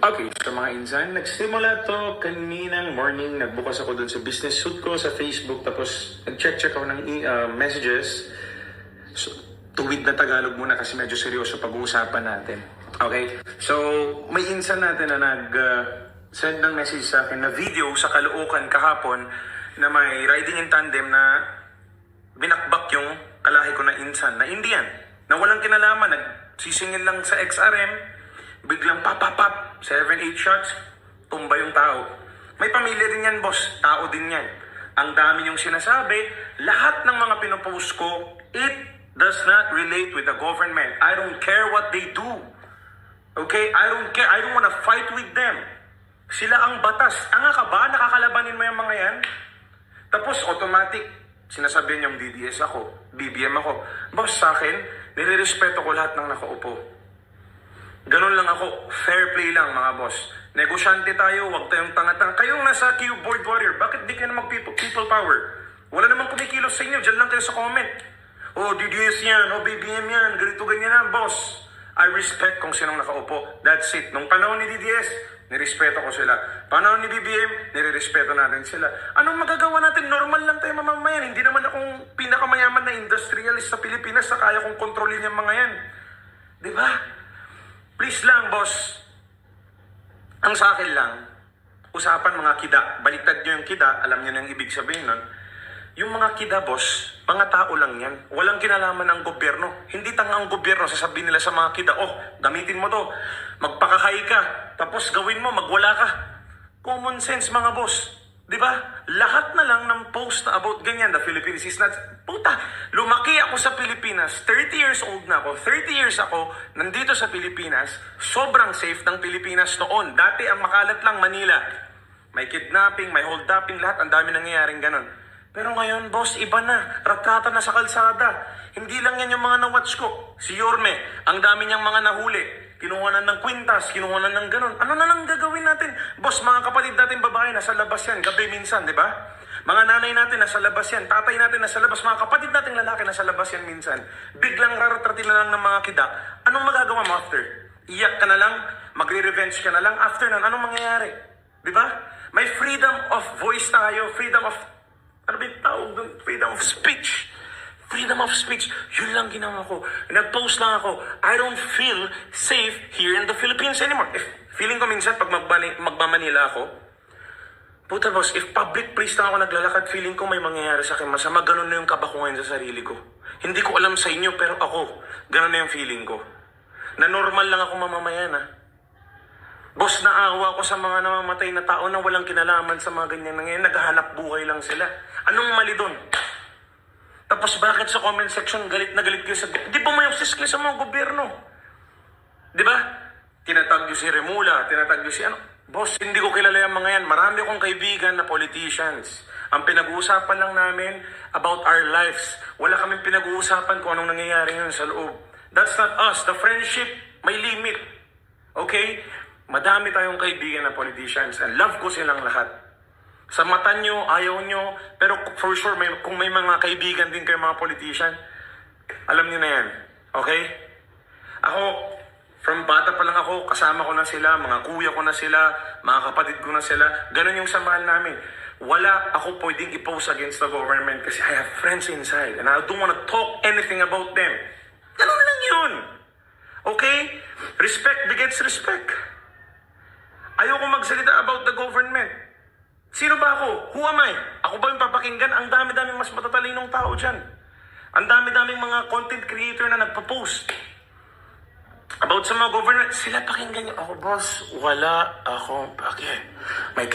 Okay, so mga insan, nagsimula to kaninang morning. Nagbukas ako dun sa business suit ko sa Facebook, tapos nag-check ako ng messages. So, tuwid na Tagalog muna kasi medyo seryoso pag-uusapan natin. Okay? So, may insan natin na nag-send ng message sa akin na video sa Caloocan kahapon na may riding in tandem na binakbak yung kalahi ko na insan na Indian. Na walang kinalaman, nagsisingil lang sa XRM, biglang pap, 7-8 shots, tumba yung tao. May pamilya din yan, boss. Tao din yan. Ang dami yung sinasabi. Lahat ng mga pinopost ko, it does not relate with the government. I don't care what they do. Okay? I don't care. I don't wanna fight with them. Sila ang batas. Tanga ka ba? Nakakalabanin mo yung mga yan? Tapos automatic, sinasabihan yung DDS ako, BBM ako. Boss, sa akin, nilirespeto ko lahat ng nakaupo. Ganun lang ako. Fair play lang, mga boss. Negosyante tayo, wag tayong tanga-tanga. Kayong nasa keyboard warrior, bakit di kayo na mag-people power? Wala namang kumikilos sa inyo, dyan lang kayo sa comment. Oh, DDS yan, oh, BBM yan, ganito ganyan na, boss. I respect kung sinong nakaupo. That's it. Nung panahon ni DDS, nirespeto ko sila. Panahon ni BBM, nirerespeto natin sila. Anong magagawa natin? Normal lang tayo mamamayan. Hindi naman akong pinakamayaman na industrialist sa Pilipinas na kaya kong kontrolin yung mga yan. Diba? Please lang, boss. Ang sa akin lang, usapan mga kida. Baliktad nyo yung kida, alam nyo na yung ibig sabihin nun. Yung mga kida, boss, mga tao lang yan. Walang kinalaman ng gobyerno. Hindi tanga ang gobyerno, sasabihin nila sa mga kida, oh, gamitin mo to, magpakahay ka, tapos gawin mo, magwala ka. Common sense, mga boss. Diba? Lahat na lang ng post na about ganyan, the Philippines is not... Puta, lumaki ako sa Pilipinas, 30 years old na ako, 30 years ako, nandito sa Pilipinas, sobrang safe ng Pilipinas noon. Dati ang makalat lang Manila. May kidnapping, may hold-upping, lahat, ang dami nangyayaring ganon. Pero ngayon, boss, iba na. Ratrata na sa kalsada. Hindi lang yan yung mga na-watch ko. Si Yorme, ang dami niyang mga nahuli. Kinuha na ng kwintas, kinuha na ng ganon. Ano na lang gagawin natin? Boss, mga kapatid natin babae, nasa labas yan. Gabi minsan, di ba? Mga nanay natin nasa labas yan. Tatay natin nasa labas. Mga kapatid natin lalaki nasa labas yan minsan. Biglang raratratin na lang ng mga kida. Anong magagawa mo after? Iyak ka na lang? Magre-revenge ka na lang? After nan, anong mangyayari? Di ba? May freedom of voice tayo. Freedom of... Ano ba yung tawag doon? Freedom of speech. Freedom of speech, yun lang ginawa ko. Nag-post lang ako, I don't feel safe here in the Philippines anymore. Feeling ko minsan, pag magmamanila ako, puta boss, if public place lang ako naglalakad, feeling ko may mangyayari sa akin masama, ganun na yung kaba ko ngayon sa sarili ko. Hindi ko alam sa inyo, pero ako, ganun na yung feeling ko. Na normal lang ako mamamayan, ha. Boss, naawa ko sa mga namamatay na tao na walang kinalaman sa mga ganyan na ngayon, naghahanap buhay lang sila. Anong mali doon? Tapos bakit sa comment section galit na galit kayo sa... Di ba may obsess kayo sa mga gobyerno? Di ba? Tinatag nyo si Remula, tinatag nyo si ano. Boss, hindi ko kilala yung mga yan. Marami akong kaibigan na politicians. Ang pinag-uusapan lang namin about our lives. Wala kaming pinag-uusapan kung anong nangyayari ngayon sa loob. That's not us. The friendship may limit. Okay? Madami tayong kaibigan na politicians and love ko silang lahat. Sa mata nyo, ayaw nyo, pero for sure, kung may mga kaibigan din kayo mga politician, alam nyo na yan. Okay? Ako, from bata pa lang ako, kasama ko na sila, mga kuya ko na sila, mga kapatid ko na sila. Ganon yung samahan namin. Wala ako pwedeng i-post against the government kasi I have friends inside and I don't want to talk anything about them. Ganon lang yun. Okay? Respect begets respect. Ayoko magsalita about the government. Sino ba ako? Who am I? Ako ba yung papakinggan? Ang dami-daming mas matatalinong tao dyan. Ang dami-daming mga content creator na nagpo-post about sa mga government. Sila pakinggan nyo. Ako, boss, wala akong pake. May